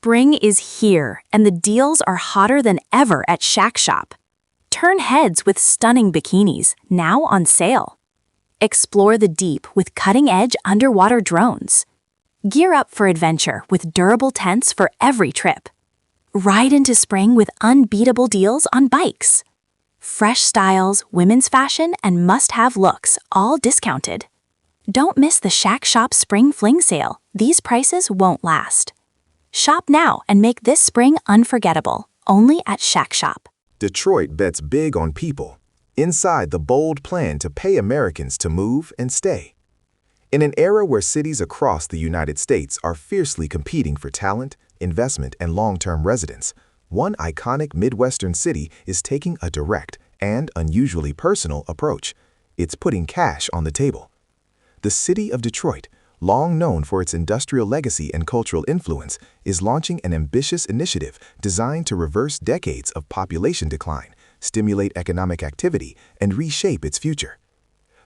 Spring is here, and the deals are hotter than ever at Shack Shop. Turn heads with stunning bikinis, now on sale. Explore the deep with cutting-edge underwater drones. Gear up for adventure with durable tents for every trip. Ride into spring with unbeatable deals on bikes. Fresh styles, women's fashion, and must-have looks, all discounted. Don't miss the Shack Shop Spring Fling Sale. These prices won't last. Shop now and make this spring unforgettable, only at Shack Shop. Detroit bets big on people, inside the bold plan to pay Americans to move and stay. In an era where cities across the United States are fiercely competing for talent, investment, and long-term residence, one iconic Midwestern city is taking a direct and unusually personal approach. It's putting cash on the table. The city of Detroit, long known for its industrial legacy and cultural influence, is launching an ambitious initiative designed to reverse decades of population decline, stimulate economic activity, and reshape its future.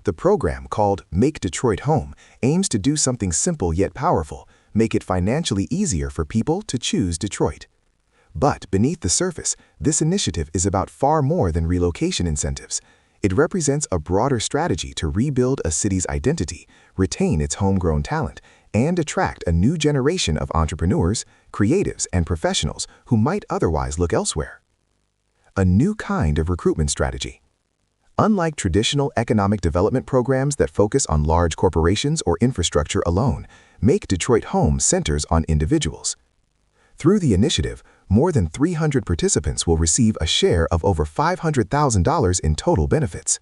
The program, called Make Detroit Home, aims to do something simple yet powerful: make it financially easier for people to choose Detroit. But beneath the surface, this initiative is about far more than relocation incentives. It represents a broader strategy to rebuild a city's identity, retain its homegrown talent, and attract a new generation of entrepreneurs, creatives, and professionals who might otherwise look elsewhere. A new kind of recruitment strategy. Unlike traditional economic development programs that focus on large corporations or infrastructure alone, Make Detroit Home centers on individuals. Through the initiative, more than 300 participants will receive a share of over $500,000 in total benefits.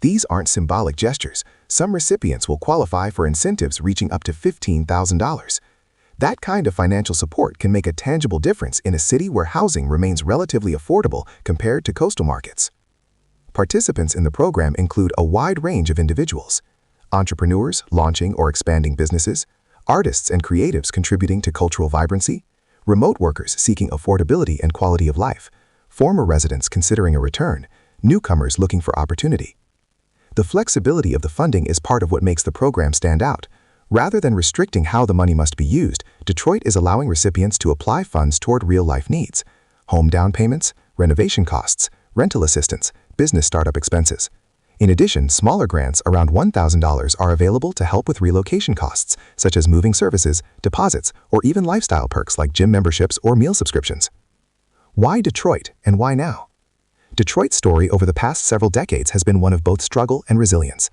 These aren't symbolic gestures. Some recipients will qualify for incentives reaching up to $15,000. That kind of financial support can make a tangible difference in a city where housing remains relatively affordable compared to coastal markets. Participants in the program include a wide range of individuals: entrepreneurs launching or expanding businesses, artists and creatives contributing to cultural vibrancy, remote workers seeking affordability and quality of life, former residents considering a return, newcomers looking for opportunity. The flexibility of the funding is part of what makes the program stand out. Rather than restricting how the money must be used, Detroit is allowing recipients to apply funds toward real-life needs: home down payments, renovation costs, rental assistance, business startup expenses. In addition, smaller grants around $1,000 are available to help with relocation costs, such as moving services, deposits, or even lifestyle perks like gym memberships or meal subscriptions. Why Detroit, and why now? Detroit's story over the past several decades has been one of both struggle and resilience.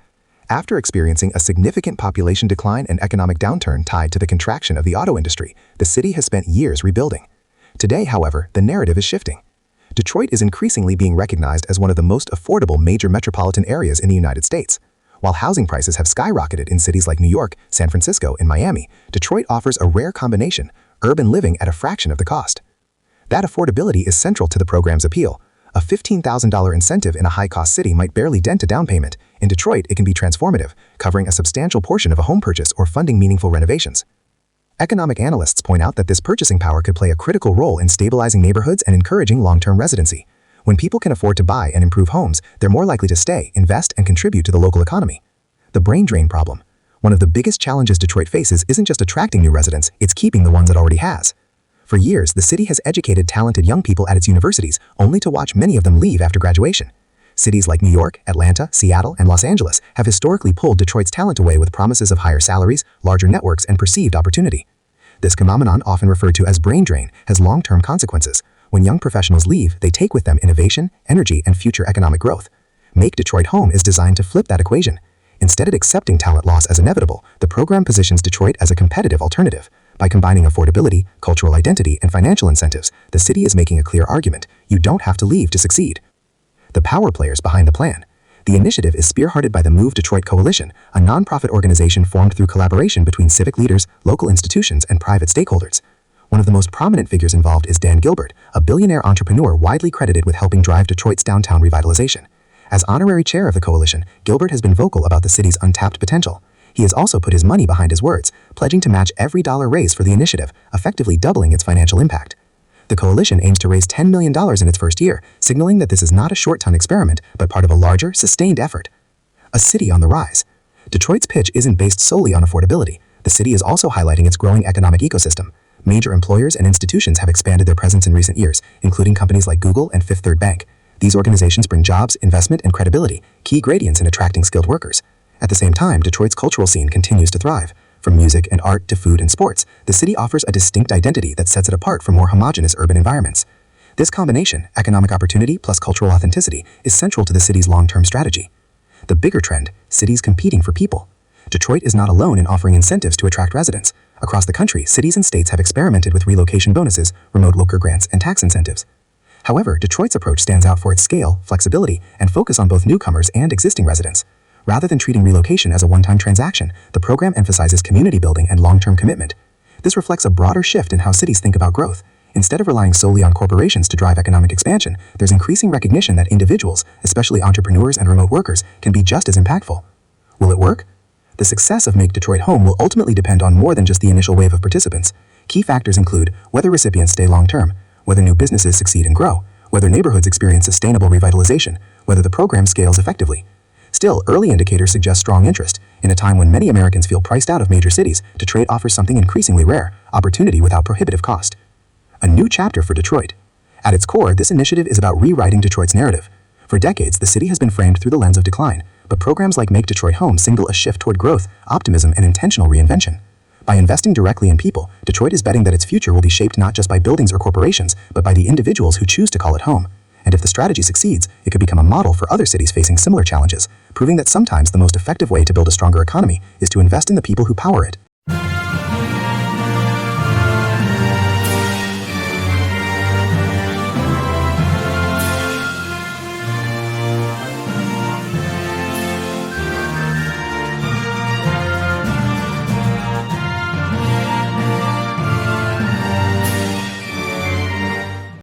After experiencing a significant population decline and economic downturn tied to the contraction of the auto industry, the city has spent years rebuilding. Today, however, the narrative is shifting. Detroit is increasingly being recognized as one of the most affordable major metropolitan areas in the United States. While housing prices have skyrocketed in cities like New York, San Francisco, and Miami, Detroit offers a rare combination: urban living at a fraction of the cost. That affordability is central to the program's appeal. A $15,000 incentive in a high-cost city might barely dent a down payment. In Detroit, it can be transformative, covering a substantial portion of a home purchase or funding meaningful renovations. Economic analysts point out that this purchasing power could play a critical role in stabilizing neighborhoods and encouraging long-term residency. When people can afford to buy and improve homes, they're more likely to stay, invest, and contribute to the local economy. The brain drain problem. One of the biggest challenges Detroit faces isn't just attracting new residents, it's keeping the ones it already has. For years, the city has educated talented young people at its universities, only to watch many of them leave after graduation. Cities like New York, Atlanta, Seattle, and Los Angeles have historically pulled Detroit's talent away with promises of higher salaries, larger networks, and perceived opportunity. This phenomenon, often referred to as brain drain, has long-term consequences. When young professionals leave, they take with them innovation, energy, and future economic growth. Make Detroit Home is designed to flip that equation. Instead of accepting talent loss as inevitable, the program positions Detroit as a competitive alternative. By combining affordability, cultural identity, and financial incentives, the city is making a clear argument: you don't have to leave to succeed. The power players behind the plan. The initiative is spearheaded by the Move Detroit Coalition, a nonprofit organization formed through collaboration between civic leaders, local institutions, and private stakeholders. One of the most prominent figures involved is Dan Gilbert, a billionaire entrepreneur widely credited with helping drive Detroit's downtown revitalization. As honorary chair of the coalition, Gilbert has been vocal about the city's untapped potential. He has also put his money behind his words, pledging to match every dollar raised for the initiative, effectively doubling its financial impact. The coalition aims to raise $10 million in its first year, signaling that this is not a short-term experiment, but part of a larger, sustained effort. A city on the rise. Detroit's pitch isn't based solely on affordability. The city is also highlighting its growing economic ecosystem. Major employers and institutions have expanded their presence in recent years, including companies like Google and Fifth Third Bank. These organizations bring jobs, investment, and credibility, key gradients in attracting skilled workers. At the same time, Detroit's cultural scene continues to thrive. From music and art to food and sports, the city offers a distinct identity that sets it apart from more homogeneous urban environments. This combination, economic opportunity plus cultural authenticity, is central to the city's long-term strategy. The bigger trend, cities competing for people. Detroit is not alone in offering incentives to attract residents. Across the country, cities and states have experimented with relocation bonuses, remote worker grants, and tax incentives. However, Detroit's approach stands out for its scale, flexibility, and focus on both newcomers and existing residents. Rather than treating relocation as a one-time transaction, the program emphasizes community building and long-term commitment. This reflects a broader shift in how cities think about growth. Instead of relying solely on corporations to drive economic expansion, there's increasing recognition that individuals, especially entrepreneurs and remote workers, can be just as impactful. Will it work? The success of Make Detroit Home will ultimately depend on more than just the initial wave of participants. Key factors include whether recipients stay long-term, whether new businesses succeed and grow, whether neighborhoods experience sustainable revitalization, whether the program scales effectively. Still, early indicators suggest strong interest. In a time when many Americans feel priced out of major cities, Detroit offers something increasingly rare: opportunity without prohibitive cost. A new chapter for Detroit. At its core, this initiative is about rewriting Detroit's narrative. For decades, the city has been framed through the lens of decline, but programs like Make Detroit Home signal a shift toward growth, optimism, and intentional reinvention. By investing directly in people, Detroit is betting that its future will be shaped not just by buildings or corporations, but by the individuals who choose to call it home. And if the strategy succeeds, it could become a model for other cities facing similar challenges, proving that sometimes the most effective way to build a stronger economy is to invest in the people who power it.